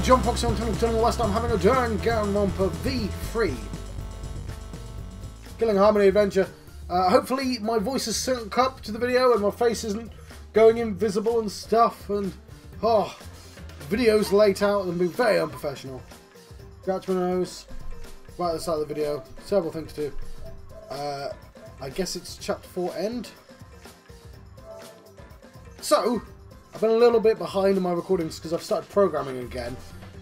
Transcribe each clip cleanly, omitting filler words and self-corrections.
John Fox on Tunnel West. I'm having a Danganronpa V3. Killing Harmony Adventure. Hopefully my voice is synced up to the video and my face isn't going invisible and stuff. And the video's late out and been very unprofessional. Scratch my nose. Right at the start of the video. Several things to do. I guess it's chapter 4 end. So, I've been a little bit behind in my recordings because I've started programming again,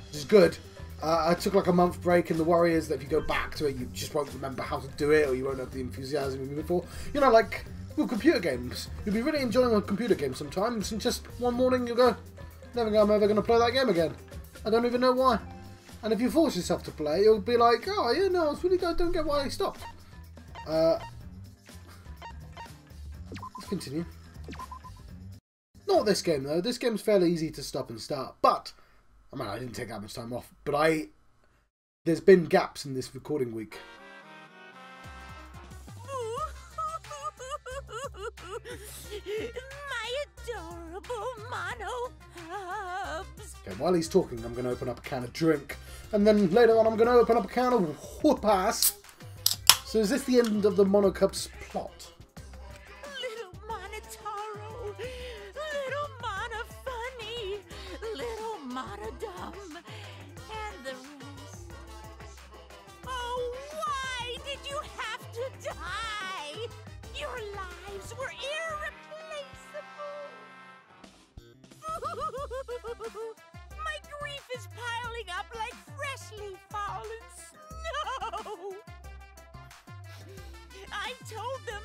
which is good. I took like a month break, and the worry is that if you go back to it, you just won't remember how to do it, or you won't have the enthusiasm you before. You know, like with computer games, you'll be really enjoying a computer game sometimes, and just one morning you'll go, never think I'm ever going to play that game again. I don't even know why. And if you force yourself to play, you'll be like, oh yeah, no, it's really good. I don't get why I stopped. Let's continue. Not this game though. This game's fairly easy to stop and start, but I mean, I didn't take that much time off, but there's been gaps in this recording week. My adorable mono hubs. Okay, while he's talking, I'm going to open up a can of drink, and then later on I'm going to open up a can of whoop-ass. So is this the end of the Monocub's plot? Little Monotaro, little Mono funny, little Mono dumb, and the rest. Oh, why did you have to die? Your lives were irreplaceable. My grief is piling up like freshly fallen snow. I told them,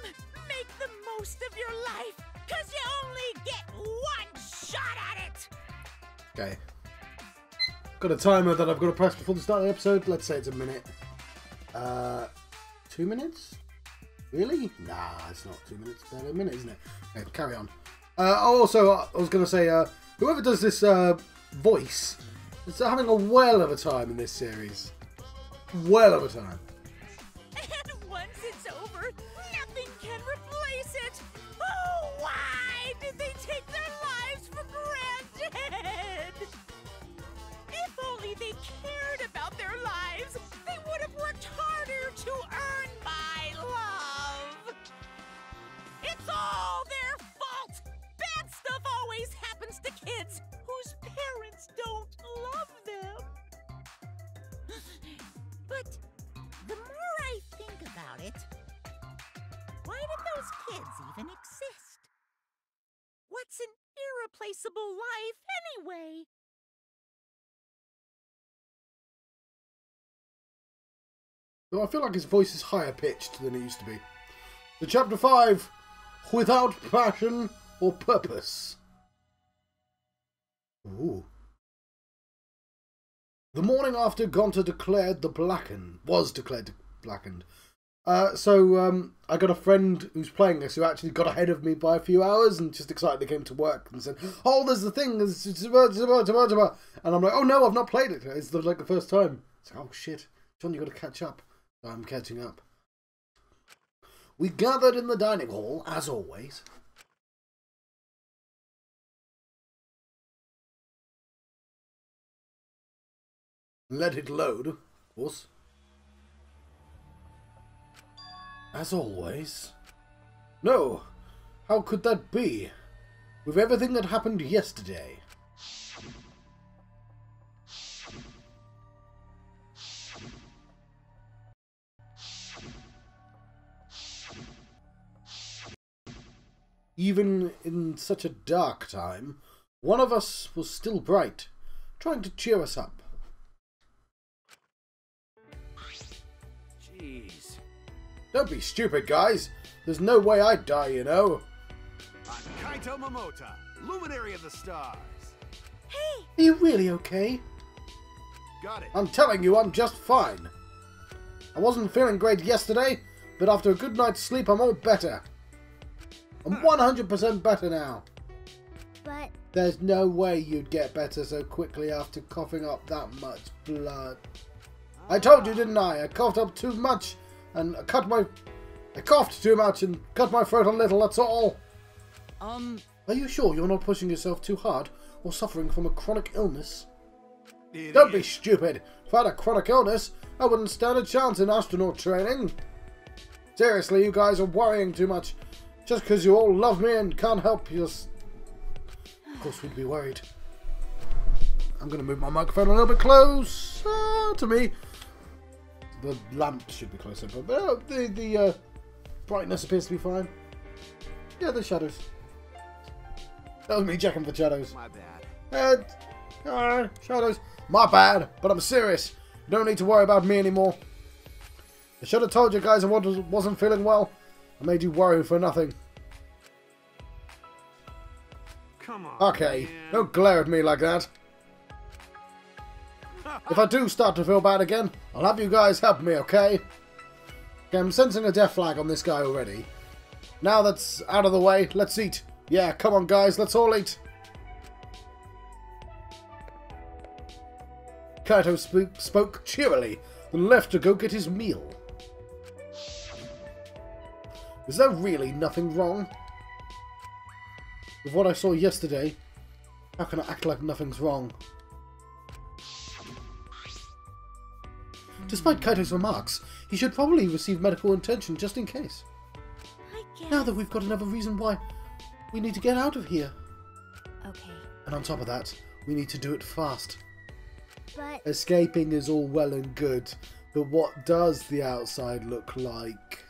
make the most of your life, cause you only get one shot at it. Okay. Got a timer that I've got to press before the start of the episode. Let's say it's a minute. 2 minutes? Really? Nah, it's not 2 minutes. It's about a minute, isn't it? Okay, carry on. Also, I was going to say, whoever does this voice is having a whale of a time in this series. Whale of a time. And once it's over, nothing can replace it. Oh, why did they take their lives for granted? If only they cared about their lives, they would have worked harder to earn my love. It's all their fault. Bad stuff always happens to kids whose parents don't love them. But the more I think about it, why did those kids even exist? What's an irreplaceable life anyway? So I feel like his voice is higher pitched than it used to be. So chapter 5, Without Passion or Purpose. Ooh. The morning after Gonta declared the blackened, was declared blackened. So I got a friend who's playing this who actually got ahead of me by a few hours and just excitedly came to work and said, oh, there's the thing, and I'm like, oh no, I've not played it. It's like the first time. It's like, oh shit, John, you got to catch up. So I'm catching up. We gathered in the dining hall, as always. Let it load, of course. As always. No, how could that be? With everything that happened yesterday. Even in such a dark time, one of us was still bright, trying to cheer us up. Jeez. Don't be stupid, guys. There's no way I'd die, you know. I'm Kaito Momota, Luminary of the Stars. Hey! Are you really okay? Got it. I'm telling you, I'm just fine. I wasn't feeling great yesterday, but after a good night's sleep, I'm all better. I'm 100% better now. But There's no way you'd get better so quickly after coughing up that much blood. I told you, didn't I? I coughed up too much and I coughed too much and cut my throat a little, that's all. Are you sure you're not pushing yourself too hard or suffering from a chronic illness? Don't be stupid. If I had a chronic illness, I wouldn't stand a chance in astronaut training. Seriously, you guys are worrying too much. Just because you all love me and can't help you. Of course we'd be worried. I'm going to move my microphone a little bit closer to me. The lamp should be closer, but the brightness appears to be fine. Yeah, the shadows. That was me checking for shadows. My bad. Shadows. My bad, but I'm serious. You don't need to worry about me anymore. I should have told you guys I wasn't feeling well. I made you worry for nothing. Come on. Okay, man. don't glare at me like that. If I do start to feel bad again, I'll have you guys help me, okay? Okay, I'm sensing a death flag on this guy already. Now that's out of the way, let's eat. Yeah, come on guys, let's all eat. Kaito spoke cheerily, then left to go get his meal. Is there really nothing wrong with what I saw yesterday? How can I act like nothing's wrong? Despite Kaito's remarks, he should probably receive medical attention just in case. I guess. Now that we've got another reason why we need to get out of here. Okay, And on top of that, we need to do it fast. but Escaping is all well and good, but what does the outside look like?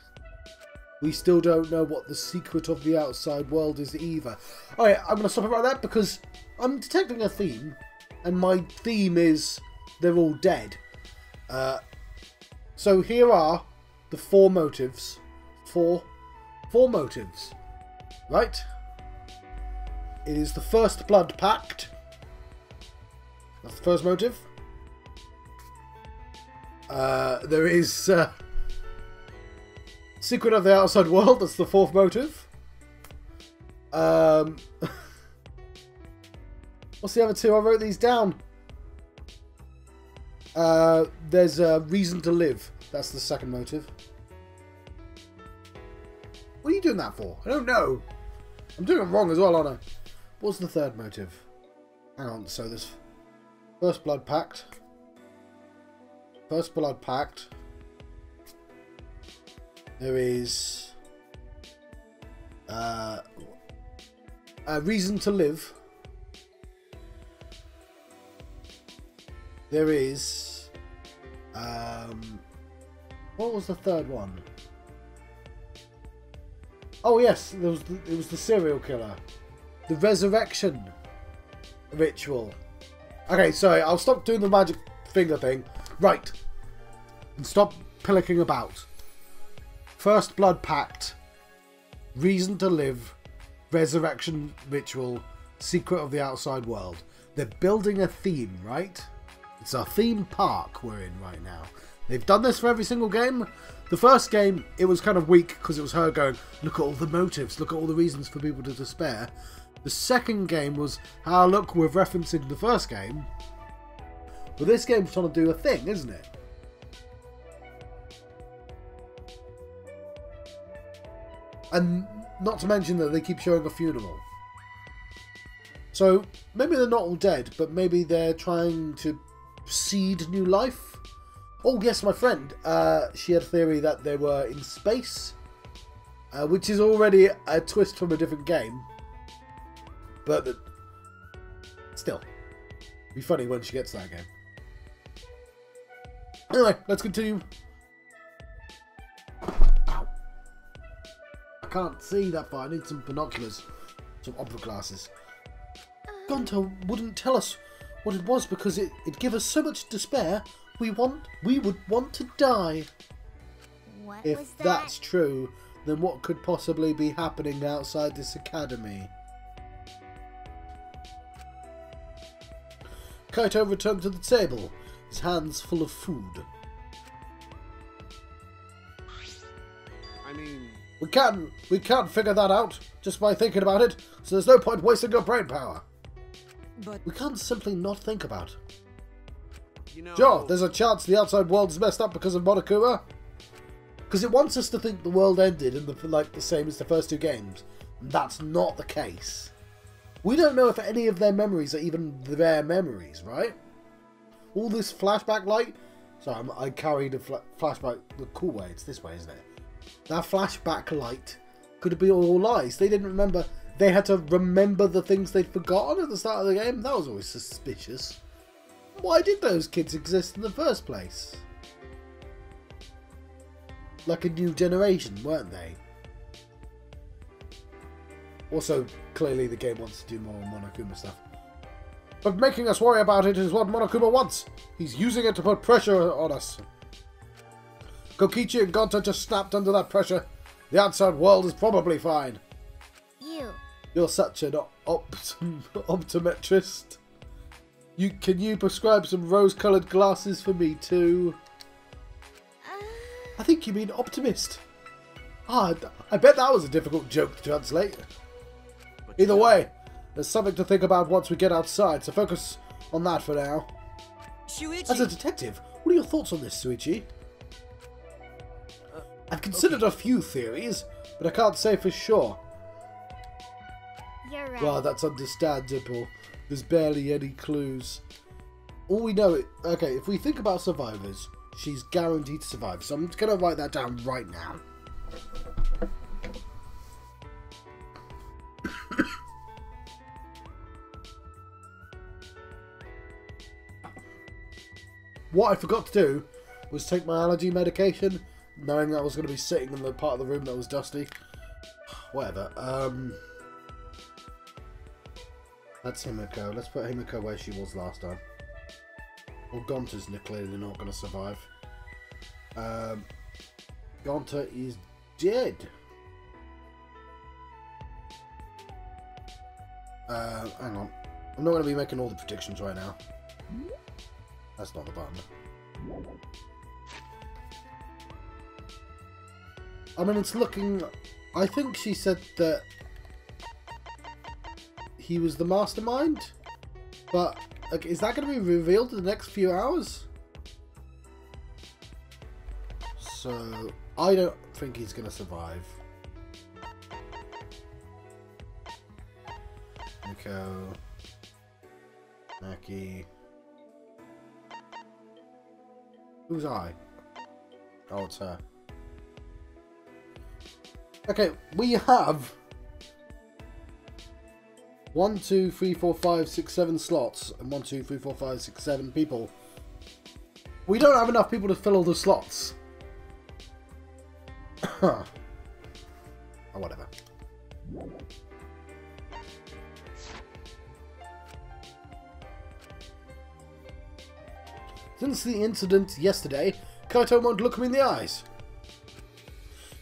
We still don't know what the secret of the outside world is either. Alright, I'm going to stop it right there because I'm detecting a theme, and my theme is they're all dead. So here are the four motives. Four motives. Right? It is the First Blood Pact. That's the first motive. There is Secret of the Outside World. That's the fourth motive. What's the other two? I wrote these down. There's a Reason to Live. That's the second motive. What are you doing that for? I don't know. I'm doing it wrong as well, aren't I? What's the third motive? Hang on. So there's First Blood Pact. First Blood Pact. There is a Reason to Live. There is what was the third one? Oh yes, it was the serial killer. The resurrection ritual. Okay, sorry, I'll stop doing the magic finger thing. Right. And stop pillicking about. First Blood Pact. Reason to Live. Resurrection ritual. Secret of the Outside World. They're building a theme, right? It's our theme park we're in right now. They've done this for every single game. The first game, it was kind of weak because it was her going, look at all the motives, look at all the reasons for people to despair. The second game was, look, we're referencing the first game. But this game's trying to do a thing, isn't it? And not to mention that they keep showing a funeral. So, maybe they're not all dead, but maybe they're trying to seed new life. Oh yes, my friend, she had a theory that they were in space, which is already a twist from a different game. But still, it'd be funny when she gets to that game. Anyway, let's continue. Ow. I can't see that far. I need some binoculars, some opera glasses. Gonto wouldn't tell us what it was because it'd give us so much despair. We would want to die. what was If that? that's true, then what could possibly be happening outside this academy? Kaito returned to the table, his hands full of food. I mean, We can't figure that out just by thinking about it, so there's no point wasting your brain power. But We can't simply not think about it. you know... Sure, there's a chance the outside world's messed up because of Monokuma. Because it wants us to think the world ended in the same as the first two games. And that's not the case. We don't know if any of their memories are even their memories, right? all this flashback light. Sorry, I carried a flashback the cool way. It's this way, isn't it? That flashback light could be all lies. They didn't remember. They had to remember the things they'd forgotten at the start of the game. That was always suspicious. Why did those kids exist in the first place? Like a new generation, weren't they? Also, clearly the game wants to do more Monokuma stuff. But making us worry about it is what Monokuma wants. He's using it to put pressure on us. Kokichi and Gonta just snapped under that pressure. The outside world is probably fine. You're such an optometrist. Can you prescribe some rose-coloured glasses for me too? I think you mean optimist. I bet that was a difficult joke to translate. Either way, there's something to think about once we get outside, so focus on that for now. Shuichi. As a detective, what are your thoughts on this, Shuichi? I've considered a few theories, but I can't say for sure. You're right. Well, that's understandable. There's barely any clues. All we know okay, if we think about survivors, she's guaranteed to survive. So I'm going to write that down right now. What I forgot to do was take my allergy medication, knowing that I was going to be sitting in the part of the room that was dusty. Whatever. That's Himiko. Let's put Himiko where she was last time. Well, Gonta's clearly not going to survive. Gonta is dead. Hang on. I'm not going to be making all the predictions right now. That's not the button. I mean, it's looking... I think she said that he was the mastermind, but like, is that going to be revealed in the next few hours? So I don't think he's going to survive. Nico, Maki. Who's I? Oh, it's her. Okay, we have 1, 2, 3, 4, 5, 6, 7 slots, and 1, 2, 3, 4, 5, 6, 7 people. We don't have enough people to fill all the slots. Oh, whatever. Since the incident yesterday, Kaito won't look me in the eyes.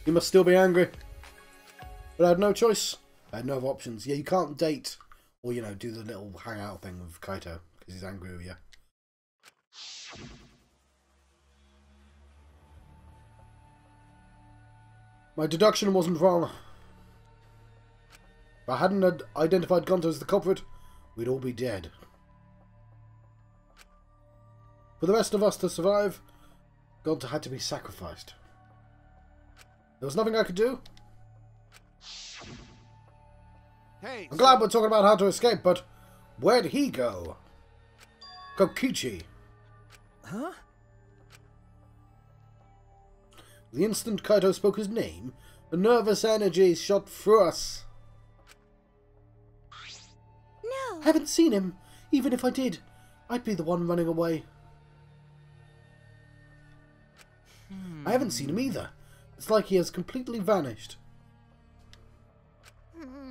You must still be angry. But I had no choice. I had no other options. Yeah, you can't date or, you know, do the little hangout thing with Kaito because he's angry with you. My deduction wasn't wrong. If I hadn't identified Gonta as the culprit, we'd all be dead. For the rest of us to survive, Gonta had to be sacrificed. There was nothing I could do. Hey, I'm glad we're talking about how to escape, but where'd he go? Kokichi. Huh? The instant Kaito spoke his name, a nervous energy shot through us. No. I haven't seen him. Even if I did, I'd be the one running away. I haven't seen him either. It's like he has completely vanished.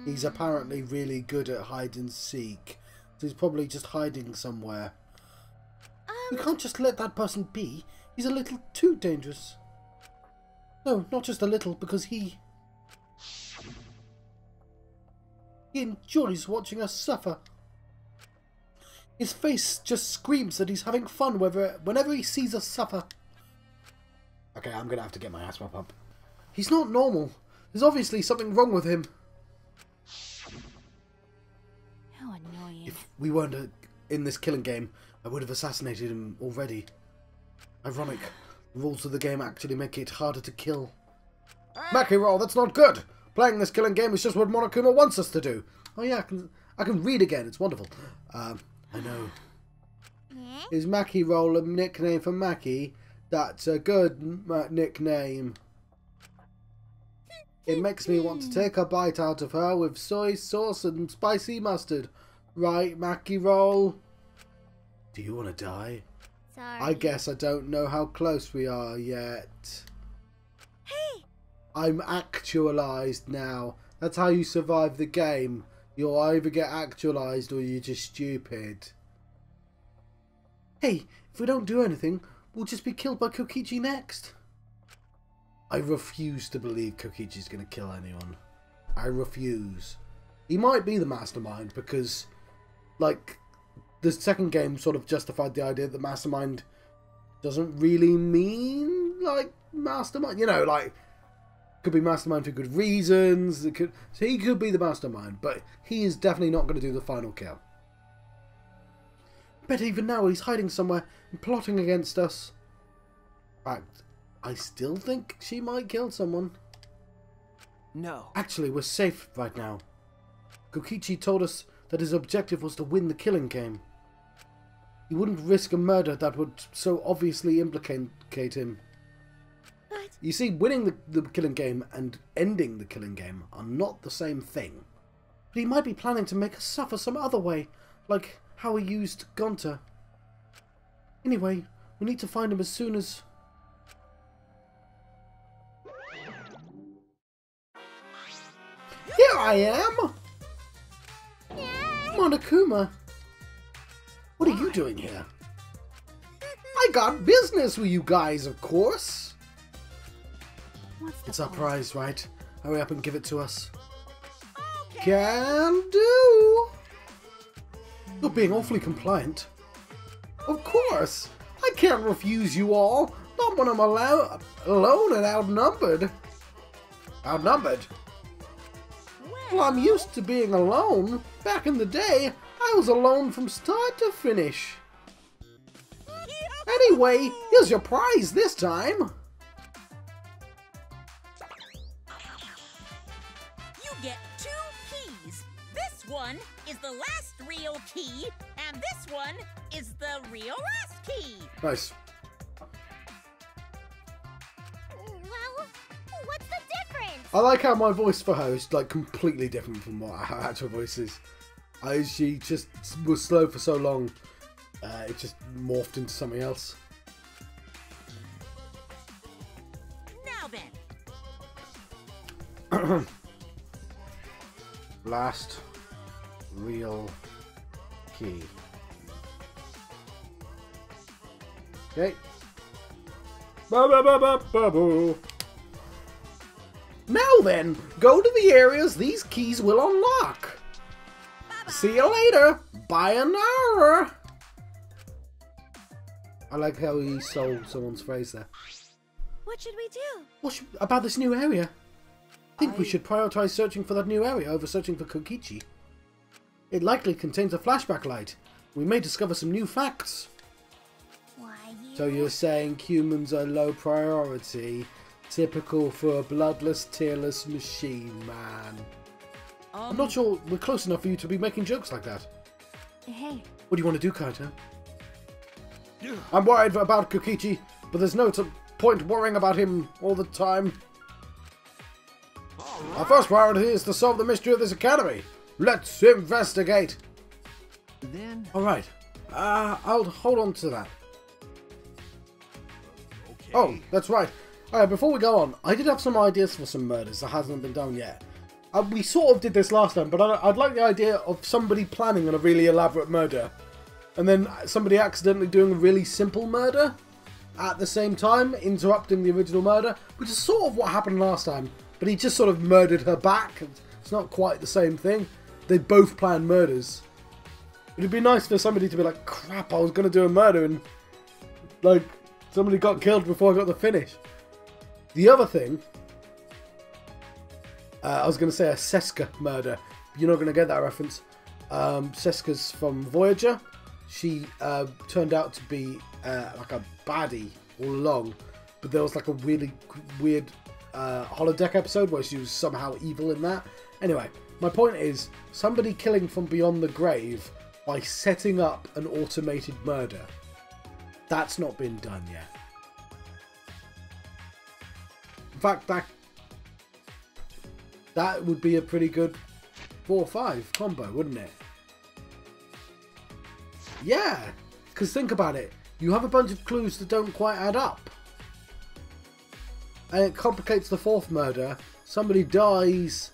He's apparently really good at hide and seek. So he's probably just hiding somewhere. You can't just let that person be. He's a little too dangerous. No, not just a little, because he enjoys watching us suffer. His face just screams that he's having fun whenever he sees us suffer. Okay, I'm going to have to get my asthma pump. He's not normal. There's obviously something wrong with him. How annoying. If we weren't in this killing game, I would have assassinated him already. Ironic. The rules of the game actually make it harder to kill. Makiro, that's not good! Playing this killing game is just what Monokuma wants us to do. Oh yeah, I can read again. It's wonderful. I know. Is Mackie Roll a nickname for Mackie? That's a good nickname. It makes me want to take a bite out of her with soy sauce and spicy mustard. Right, Mackie Roll? Do you want to die? Sorry. I guess I don't know how close we are yet. Hey! I'm actualized now. That's how you survive the game. You'll either get actualized or you're just stupid. Hey, if we don't do anything, we'll just be killed by Kokichi next. I refuse to believe Kokichi's going to kill anyone. I refuse. He might be the mastermind because, like, the second game sort of justified the idea that the mastermind doesn't really mean, like, mastermind. You know, like, could be mastermind for good reasons. So he could be the mastermind, but he is definitely not going to do the final kill. Bet even now he's hiding somewhere and plotting against us. In fact, I still think she might kill someone. No. Actually, we're safe right now. Kokichi told us that his objective was to win the killing game. He wouldn't risk a murder that would so obviously implicate him. But You see, winning the killing game and ending the killing game are not the same thing. But he might be planning to make us suffer some other way, like how he used Gonta. Anyway, we need to find him as soon as... Here I am! Monokuma! What are you doing here? I got business with you guys, of course! what's the It's our point? prize, right? Hurry up and give it to us. Okay. Can do! You're being awfully compliant. Of course! I can't refuse you all! Not when I'm alone and outnumbered. Outnumbered? Well, I'm used to being alone. Back in the day, I was alone from start to finish. Anyway, here's your prize this time. You get 2 keys. This one is the last real key, and this one is the real last key. Nice. Well, what's the difference? I like how my voice for her is like completely different from what her actual voice is. She just was slow for so long, it just morphed into something else. Now then. Last real key. Okay. Ba-ba-ba-ba-ba-boo. Now then, go to the areas these keys will unlock. See you later. Bayonara. I like how he sold someone's phrase there. What should we do? What about this new area? I think we should prioritize searching for that new area over searching for Kokichi. It likely contains a flashback light. We may discover some new facts. Why you? So you're saying humans are low priority? Typical for a bloodless, tearless machine man. I'm not sure we're close enough for you to be making jokes like that. Hey. What do you want to do, Kaito? I'm worried about Kokichi, but there's no point worrying about him all the time. Our first priority is to solve the mystery of this academy. Let's investigate. Then Alright. I'll hold on to that. Okay. Oh, that's right. Alright, before we go on, I did have some ideas for some murders that hasn't been done yet. We sort of did this last time, but I'd like the idea of somebody planning on a really elaborate murder, and then somebody accidentally doing a really simple murder at the same time, interrupting the original murder, which is sort of what happened last time, but he just sort of murdered her back. It's not quite the same thing. They both planned murders. It'd be nice for somebody to be like, crap, I was going to do a murder, and, like, somebody got killed before I got the finish. The other thing, I was going to say a Seska murder. You're not going to get that reference. Seska's from Voyager. She turned out to be like a baddie all along, but there was like a really weird holodeck episode where she was somehow evil in that. Anyway, my point is, somebody killing from beyond the grave by setting up an automated murder. That's not been done yet. In fact, that would be a pretty good 4-5 combo, wouldn't it? Yeah, because think about it. You have a bunch of clues that don't quite add up. And it complicates the fourth murder. Somebody dies.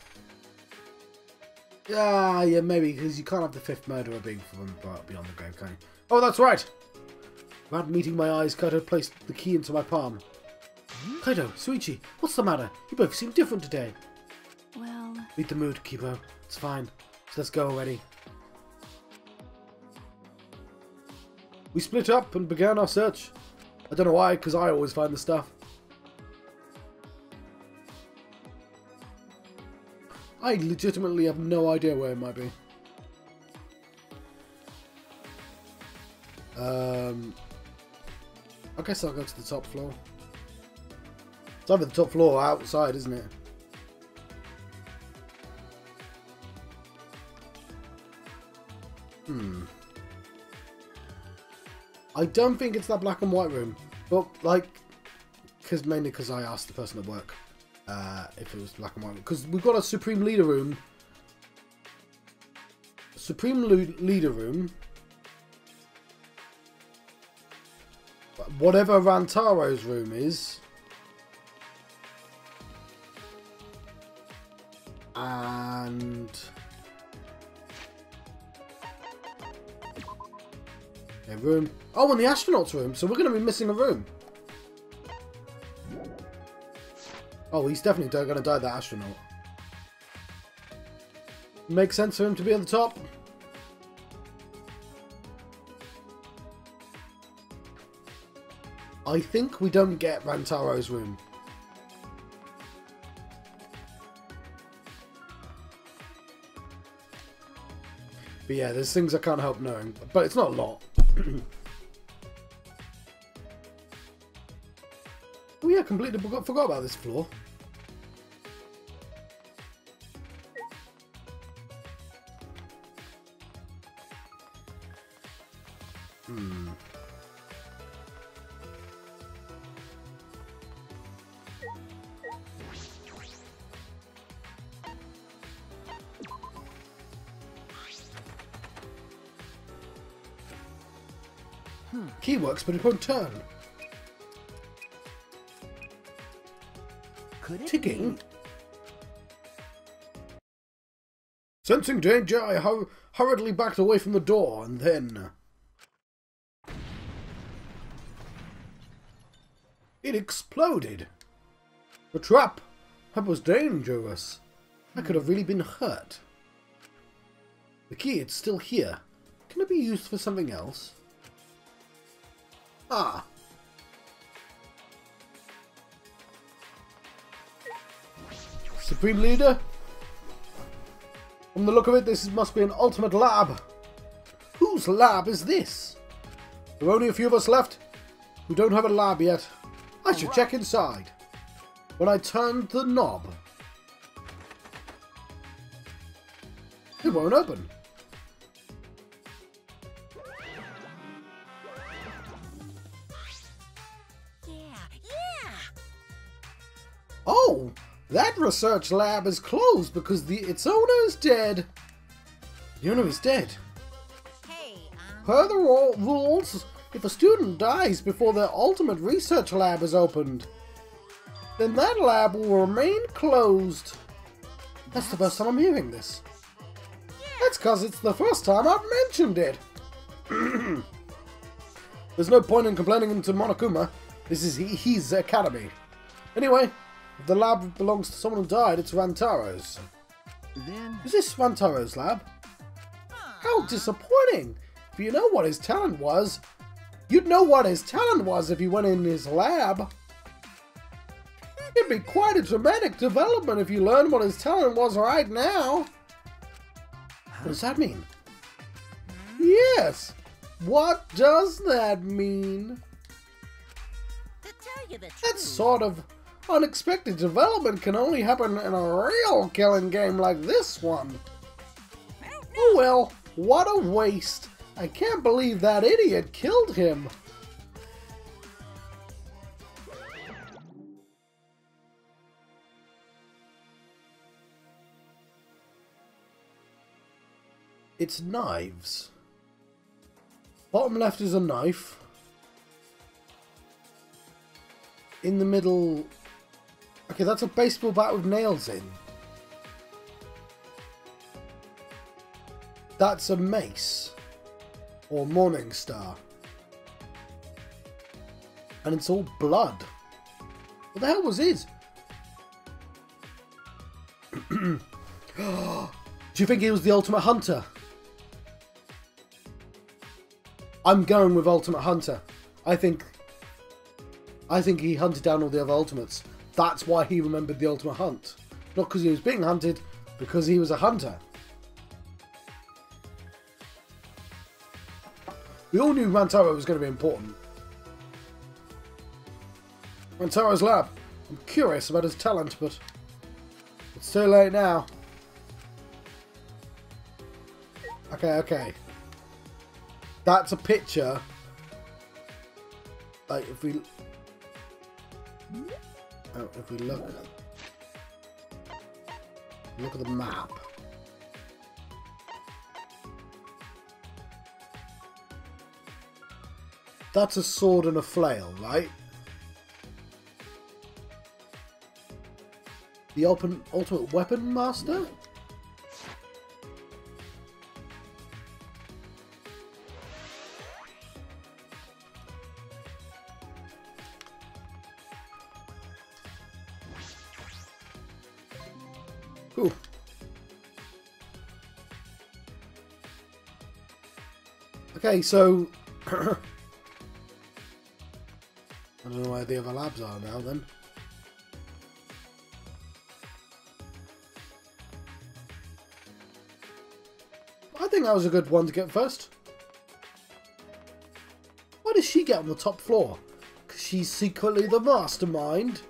Yeah, maybe, because you can't have the fifth murderer being from beyond the grave, can you? Oh, that's right! Without meeting my eyes, Kaito placed the key into my palm. Kaito, Shuichi, what's the matter? You both seem different today. Well... Beat the mood, Kibo. It's fine. So let's go already. We split up and began our search. I don't know why, because I always find the stuff. I legitimately have no idea where it might be. I guess I'll go to the top floor. It's either the top floor or outside, isn't it? I don't think it's that black and white room, but like, mainly because I asked the person at work if it was black and white. Because we've got a Supreme Leader room. Leader room. Whatever Rantaro's room is. And... a room. Oh, and the astronaut's room. So we're going to be missing a room. Oh, he's definitely going to die, that astronaut. Makes sense for him to be at the top. I think we don't get Rantaro's room. But yeah, there's things I can't help knowing. But it's not a lot. Oh yeah, completely forgot about this floor. Key works, but it won't turn. Could it Ticking. be? Sensing danger, I hurriedly backed away from the door, and then... it exploded! The trap! That was dangerous. I could have really been hurt. The key, it's still here. Can it be used for something else? Ah. Supreme Leader? From the look of it, this must be an ultimate lab. Whose lab is this? There are only a few of us left who don't have a lab yet. I should check inside. When I turned the knob, it won't open. Oh, that research lab is closed because its owner is dead. The owner is dead. Hey, Per the rules, if a student dies before their ultimate research lab is opened, then that lab will remain closed. That's the first time I'm hearing this. That's because it's the first time I've mentioned it. There's no point in complaining to Monokuma. This is his academy. Anyway, if the lab belongs to someone who died, it's Rantaro's. Then... Is this Rantaro's lab? How disappointing! If you know what his talent was, you'd know what his talent was if you went in his lab. It'd be quite a dramatic development if you learned what his talent was right now. What does that mean? Yes! What does that mean? to tell you the truth, That sort of unexpected development can only happen in a real killing game like this one. Oh well, What a waste. I can't believe that idiot killed him. It's knives. Bottom left is a knife. In the middle... Okay, that's a baseball bat with nails in. That's a mace. Or Morning Star. And it's all blood. What the hell was his? Do you think he was the Ultimate Hunter? I'm going with Ultimate Hunter. I think he hunted down all the other Ultimates. That's why he remembered the Ultimate Hunt. Not because he was being hunted, because he was a hunter. We all knew Rantaro was going to be important. Rantaro's lab. I'm curious about his talent, but it's too late now. Okay. That's a picture. Like, if we look at the map. That's a sword and a flail, right? The ultimate weapon master? Ooh. Okay, so I don't know where the other labs are now then. I think that was a good one to get first. Why does she get on the top floor? Because she's secretly the mastermind.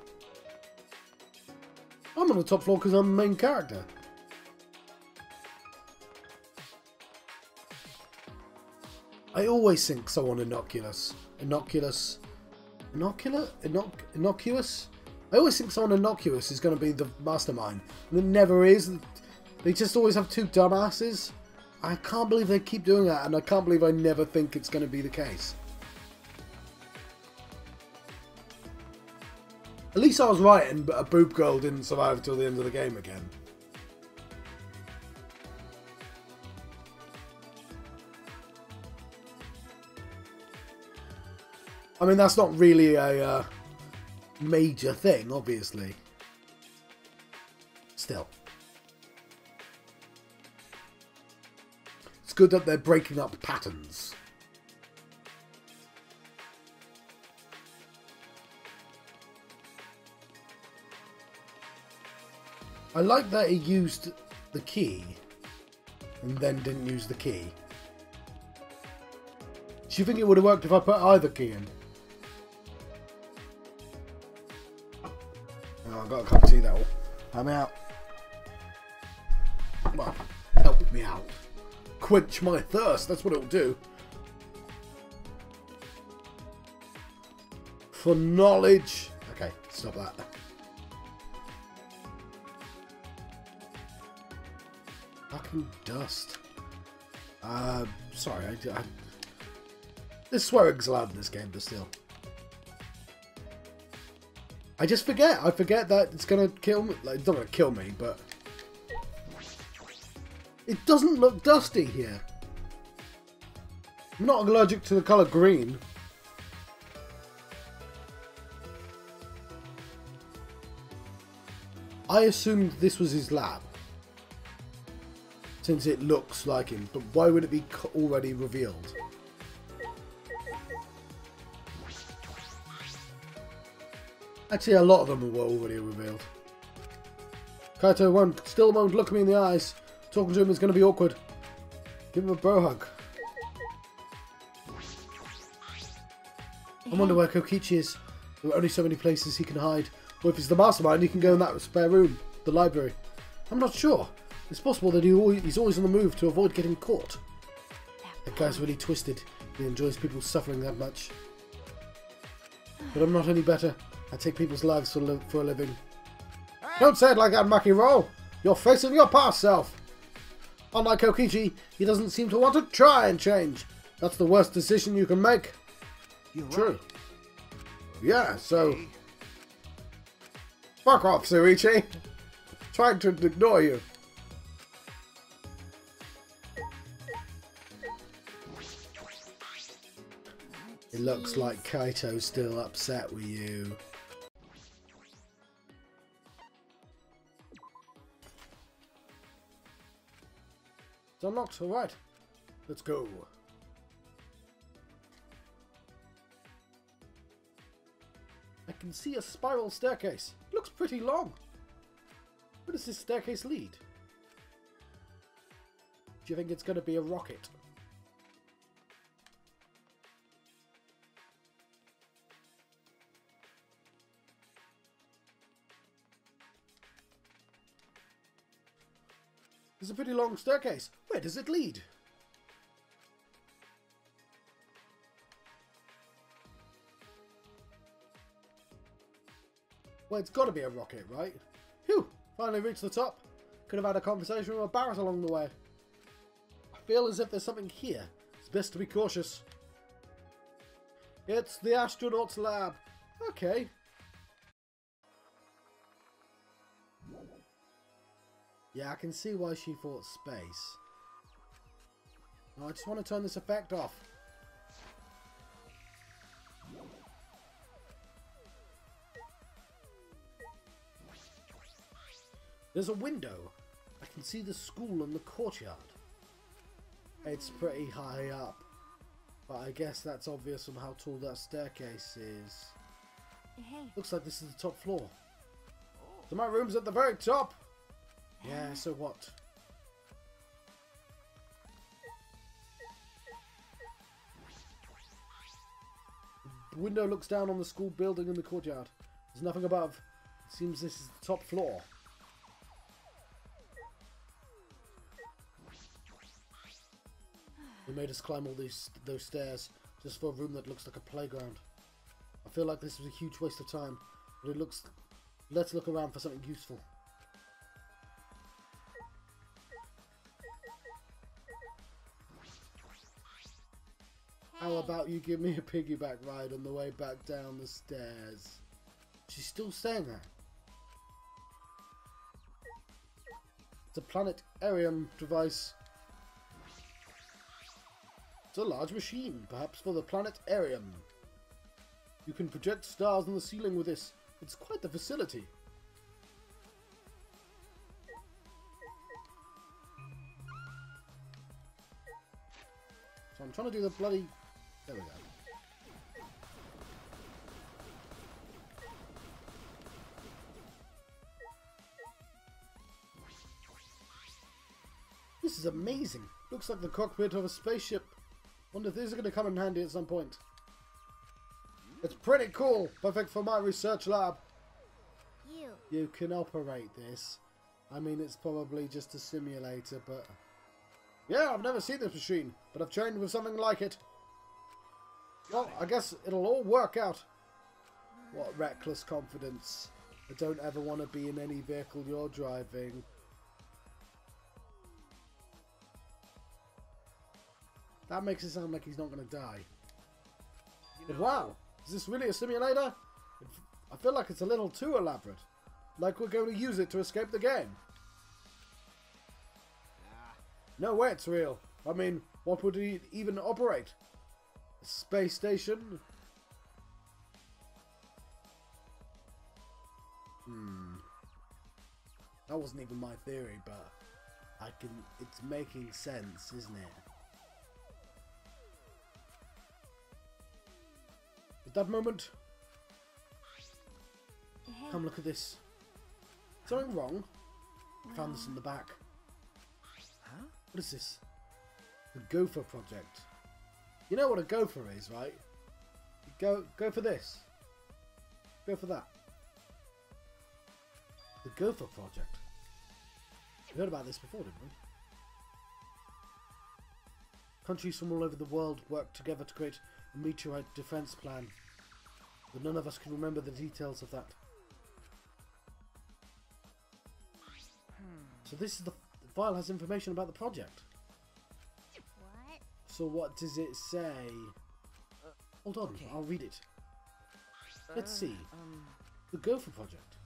I'm on the top floor because I'm the main character. I always think someone innocuous. Innocuous? I always think someone innocuous is going to be the mastermind. And it never is. They just always have two dumbasses. I can't believe they keep doing that, and I can't believe I never think it's going to be the case. At least I was right, and a boob girl didn't survive until the end of the game again. I mean, that's not really a major thing, obviously. Still. It's good that they're breaking up patterns. I like that he used the key and then didn't use the key. Do you think it would have worked if I put either key in? Oh, I've got a cup of tea, that will help me out. Well, help me out. Quench my thirst, that's what it'll do. For knowledge. Okay, stop that. Fucking dust. Sorry, there's swearing's allowed in this game, but still. I just forget. I forget that it's gonna kill me. Like, it's not gonna kill me, but it doesn't look dusty here. I'm not allergic to the colour green. I assumed this was his lab, since it looks like him, but why would it be already revealed? Actually, a lot of them were already revealed. Kaito still won't look me in the eyes. Talking to him is going to be awkward. Give him a bro hug. I wonder where Kokichi is. There are only so many places he can hide. Or if he's the mastermind, he can go in that spare room, the library. I'm not sure. It's possible that he's always on the move to avoid getting caught. guy's really twisted. He enjoys people suffering that much. But I'm not any better. I take people's lives for a living. Don't say it like that, Maki Roll. You're facing your past self. Unlike Kokichi, he doesn't seem to want to try and change. That's the worst decision you can make. You're True. right. Yeah, so... Fuck off, Shuichi. Trying to ignore you. It looks like Kaito's still upset with you. It's unlocked, alright. Let's go. I can see a spiral staircase. Looks pretty long. Where does this staircase lead? Do you think it's going to be a rocket? There's a pretty long staircase. Where does it lead? Well, it's got to be a rocket, right? Phew! Finally reached the top. Could have had a conversation with Barret along the way. I feel as if there's something here. It's best to be cautious. It's the astronaut's lab. Okay. Yeah, I can see why she thought space. Oh, I just want to turn this effect off. There's a window. I can see the school and the courtyard. It's pretty high up, but I guess that's obvious from how tall that staircase is. Hey. Looks like this is the top floor. So my room's at the very top. Yeah, so what? The window looks down on the school building in the courtyard. There's nothing above. It seems this is the top floor. They made us climb all those stairs just for a room that looks like a playground. I feel like this was a huge waste of time, but it looks... Let's look around for something useful. How about you give me a piggyback ride on the way back down the stairs? She's still staying there. It's a planetarium device. It's a large machine, perhaps for the planetarium. You can project stars on the ceiling with this. It's quite the facility. So I'm trying to do the bloody... There we go. This is amazing. Looks like the cockpit of a spaceship. Wonder if these are going to come in handy at some point. It's pretty cool. Perfect for my research lab. You can operate this. I mean, it's probably just a simulator, but... Yeah, I've never seen this machine, but I've trained with something like it. Well, I guess it'll all work out. What reckless confidence. I don't ever want to be in any vehicle you're driving. That makes it sound like he's not going to die. But wow, is this really a simulator? I feel like it's a little too elaborate. Like we're going to use it to escape the game. No way it's real. I mean, what would it even operate? A space station? That wasn't even my theory, but it's making sense, isn't it? At that moment, come look at this. Something wrong? I found this in the back. Huh? What is this? The Gopher Project. You know what a gopher is, right? Go for this. Go for that. The Gopher Project. We heard about this before, didn't we? Countries from all over the world work together to create a meteorite defense plan. But none of us can remember the details of that. So this is the file has information about the project. What? So what does it say? Hold on, okay. I'll read it. Let's see. The Gopher Project.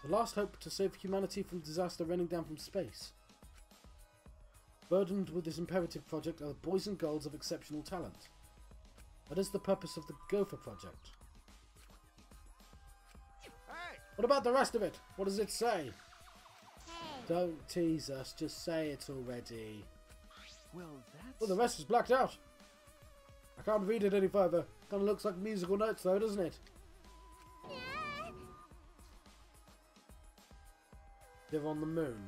The last hope to save humanity from disaster raining down from space. Burdened with this imperative project are the boys and girls of exceptional talent. What is the purpose of the Gopher Project? Hey! What about the rest of it? What does it say? Hey. Don't tease us, just say it already. Well, that's... Well, the rest is blacked out. I can't read it any further. Kind of looks like musical notes though, doesn't it? Yeah. Live on the moon.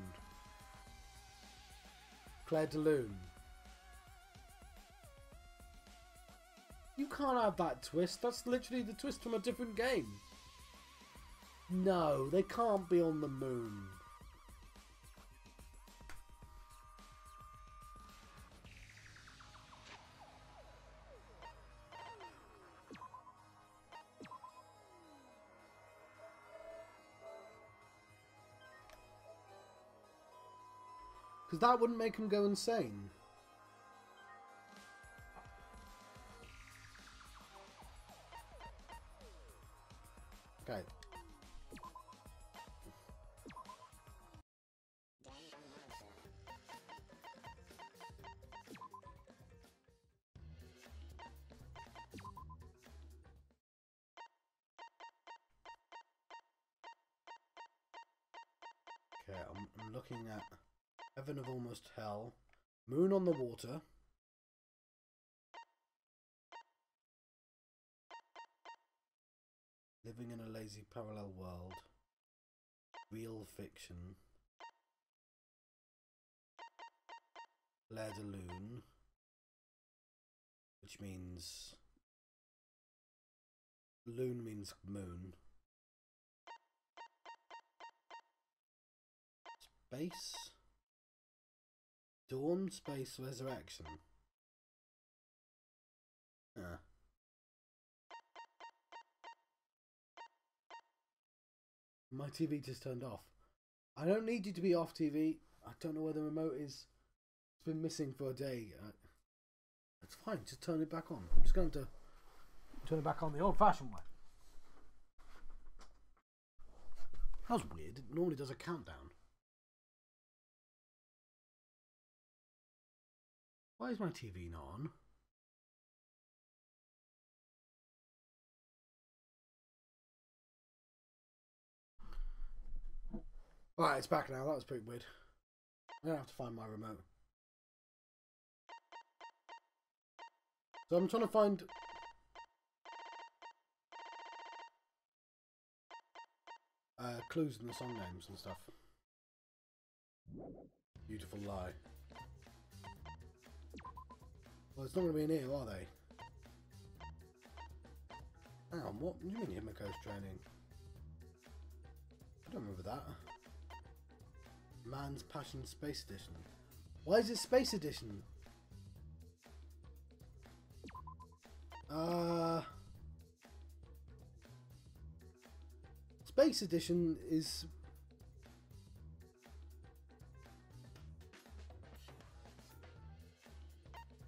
Claire de Lune. You can't have that twist. That's literally the twist from a different game. No, they can't be on the moon. Because that wouldn't make him go insane. Okay. Okay, I'm looking at Heaven of Almost Hell, Moon on the Water, Living in a Lazy Parallel World, Real Fiction, Claire de Lune, which means Lune means moon. Space, Dawn, Space, Resurrection. My TV just turned off. I don't need you to be off TV. I don't know where the remote is. It's been missing for a day. It's fine, just turn it back on. I'm just going to turn it back on the old-fashioned way. That was weird. It normally does a countdown. Why is my TV not on? Alright, it's back now. That was pretty weird. I'm going to have to find my remote. So I'm trying to find... clues in the song names and stuff. Beautiful Lie. Well, it's not going to be in here, are they? Hang on, what do you mean Himiko's training? I don't remember that. Man's Passion Space Edition. Why is it Space Edition? Space Edition is...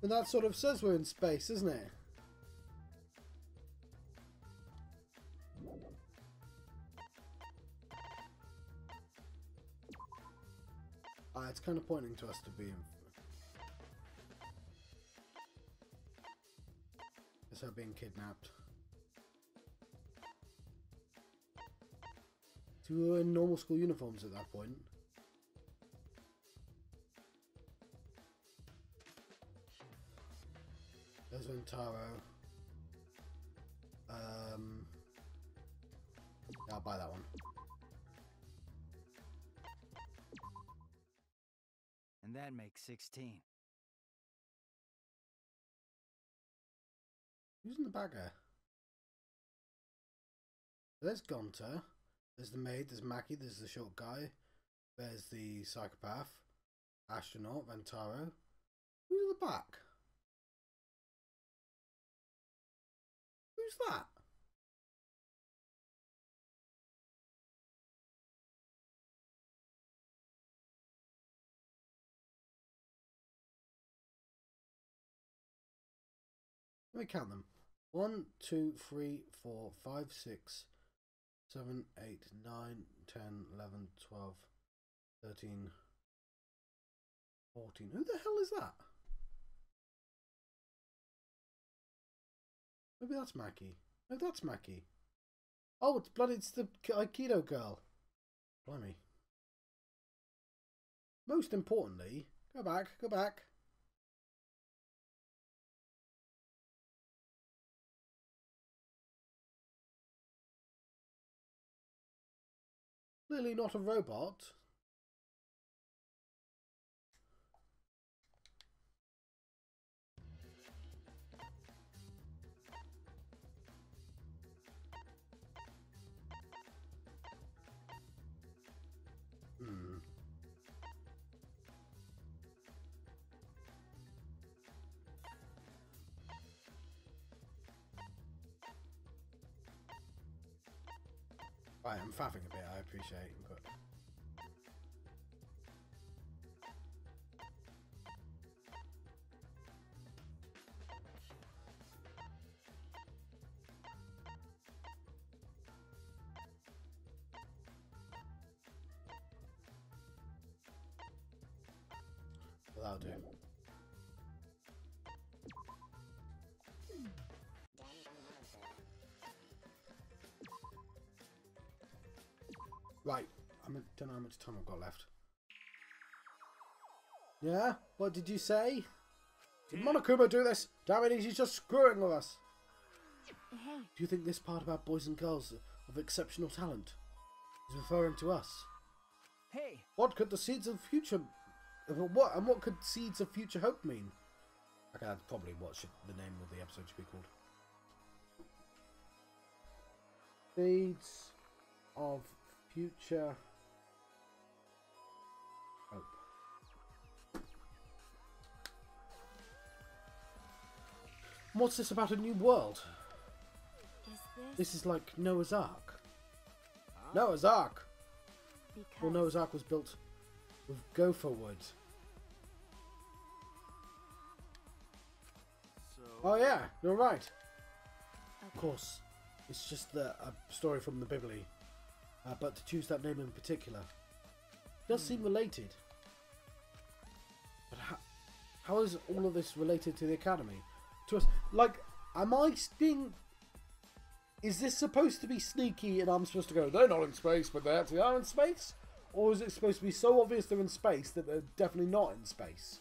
And that sort of says we're in space, isn't it? It's kind of pointing to us to be in... It's her being kidnapped. So we were in normal school uniforms at that point. There's Ventaro. Yeah, I'll buy that one. And that makes 16. Who's in the bagger? There's Gonta. There's the maid. There's Mackie. There's the short guy. There's the psychopath. Astronaut. Ventaro. Who's in the back? Who's that? Let me count them. 1, 2, 3, 4, 5, 6, 7, 8, 9, 10, 11, 12, 13, 14. Who the hell is that? Maybe that's Maki. No, that's Maki. Oh, it's the Aikido girl. Blimey. Most importantly, go back. Clearly not a robot. Right, I'm faffing a bit, I appreciate, but... That'll do. Right, I don't know how much time I've got left. Yeah? What did you say? Did Monokuma do this? Damn it, he's just screwing with us. Hey. Do you think this part about boys and girls of exceptional talent is referring to us? Hey! What could the seeds of future... What could seeds of future hope mean? Okay, that's probably what the name of the episode should be called. Seeds of future hope. What's this about a new world? This is like Noah's Ark. Noah's Ark! Well, Noah's Ark was built with gopher wood. Oh yeah, you're right. Of course, it's just a story from the Bible. But to choose that name in particular does seem related. But how is all of this related to the Academy? To us, like, am I being... Is this supposed to be sneaky and I'm supposed to go, they're not in space, but they actually are in space? Or is it supposed to be so obvious they're in space that they're definitely not in space?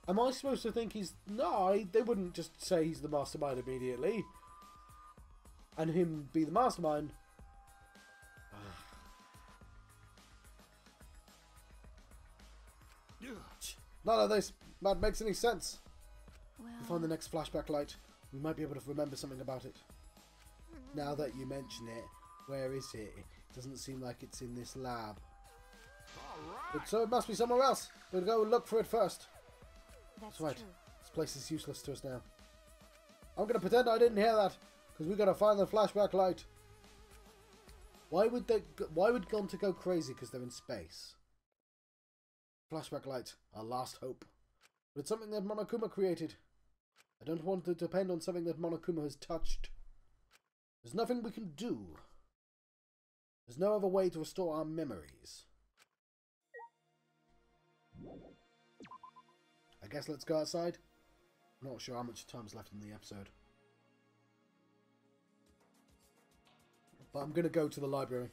Am I supposed to think he's... No, they wouldn't just say he's the mastermind immediately. And him be the mastermind. None of this makes any sense. Well, If we find the next flashback light, we might be able to remember something about it. Now that you mention it, where is it? It doesn't seem like it's in this lab. But so it must be somewhere else. We'll go look for it first. that's right. true. This place is useless to us now. I'm going to pretend I didn't hear that, because we got to find the flashback light. Why would Gonta go crazy because they're in space? Flashback light, our last hope. But it's something that Monokuma created. I don't want to depend on something that Monokuma has touched. There's nothing we can do. There's no other way to restore our memories. I guess let's go outside. I'm not sure how much time's left in the episode. But I'm going to go to the library.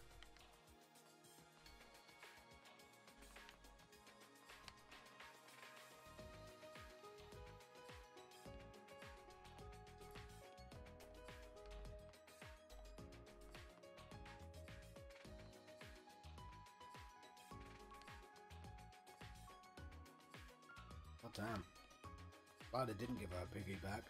Oh damn. Glad I didn't give her a piggy back.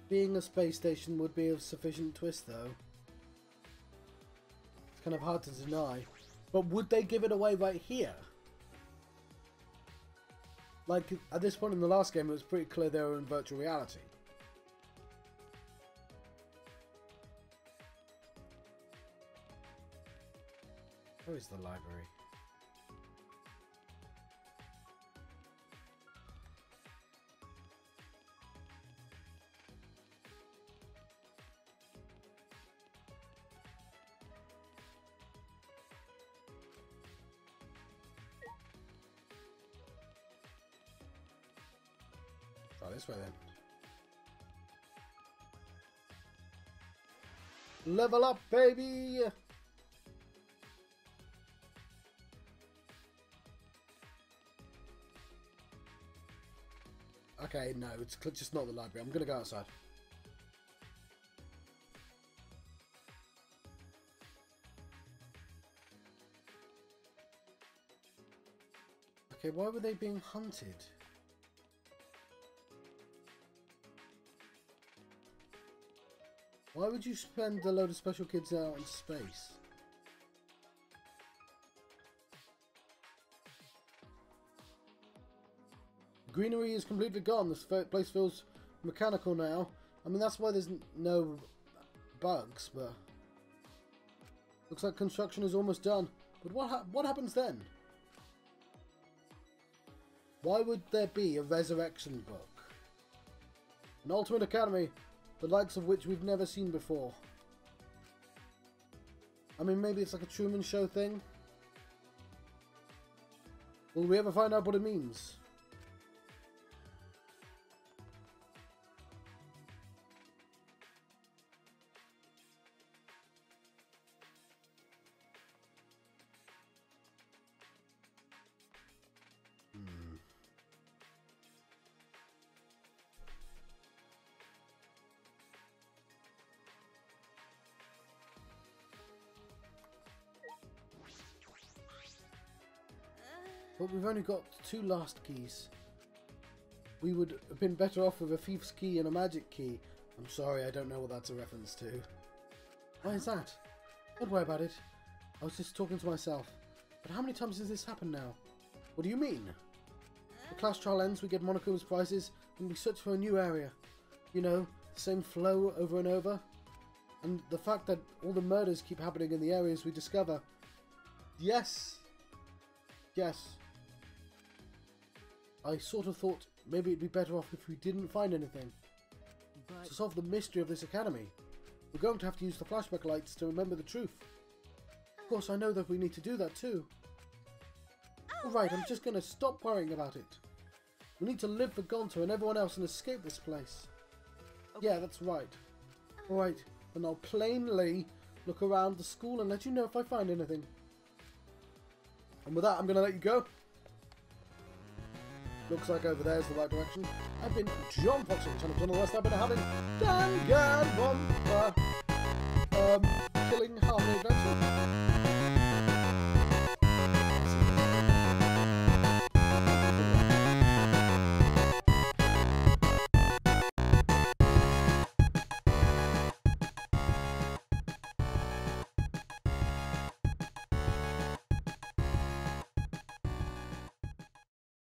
being a space station would be a sufficient twist, though. It's kind of hard to deny. But would they give it away right here? Like, at this point in the last game, it was pretty clear they were in virtual reality. Where is the library? Try this way then. Level up, baby! Okay, no, it's just not the library. I'm gonna go outside. Okay, why were they being hunted? Why would you spend a load of special kids out in space? Greenery is completely gone. This place feels mechanical now. I mean, that's why there's no bugs, but... Looks like construction is almost done. But what happens then? Why would there be a resurrection book? An Ultimate Academy, the likes of which we've never seen before. I mean, maybe it's like a Truman Show thing? Will we ever find out what it means? But we've only got 2 last keys. We would have been better off with a thief's key and a magic key. I'm sorry, I don't know what that's a reference to. Why is that? Don't worry about it. I was just talking to myself. But how many times has this happened now? What do you mean? The class trial ends, we get Monaco's prizes, and we search for a new area. You know, the same flow over and over. And the fact that all the murders keep happening in the areas we discover. Yes. Yes. I sort of thought maybe it'd be better off if we didn't find anything. But To solve the mystery of this academy, we're going to have to use the flashback lights to remember the truth. Of course, I know that we need to do that too. Alright, I'm just going to stop worrying about it. We need to live for Gonta and everyone else and escape this place. Yeah, that's right. Alright, then I'll plainly look around the school and let you know if I find anything. And with that, I'm going to let you go. Looks like over there is the right direction. I've been John Fox on the channel. West I've been having Danganronpa.